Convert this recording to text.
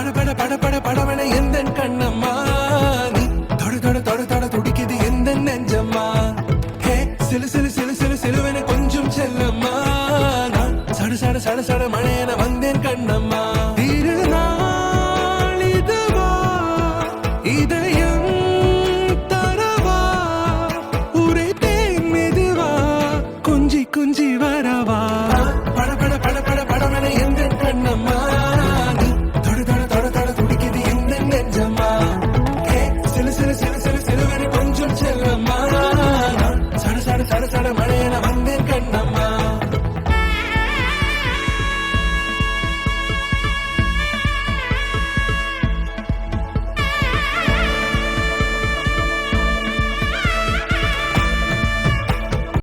பட பட பட பட படவன எந்த கண்ணம்மா நீ தொட தொட தொட தொட துடிக்குது எந்த நெஞ்சம்மா ஹே சிலு சிலு சிலு சிலு சிலுவென கொஞ்சம் செல்லம்மா நான் சட சட சட சட மழையென வந்தேன் கண்ணம்மா